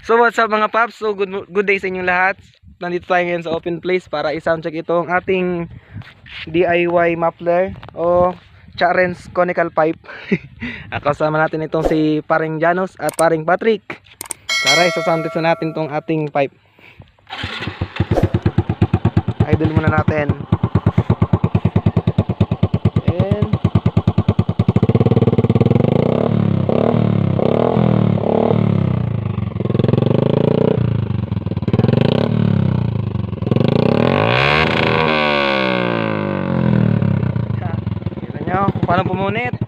So what's up mga paps? So good day sa inyong lahat. Nandito tayo ngayon sa open place para i-soundcheck itong ating DIY muffler o Charens conical pipe. Kasama natin itong si paring Janos at paring Patrick. Tara, isa-soundcheck natin itong ating pipe. Idle muna natin. Kung paano pumunit.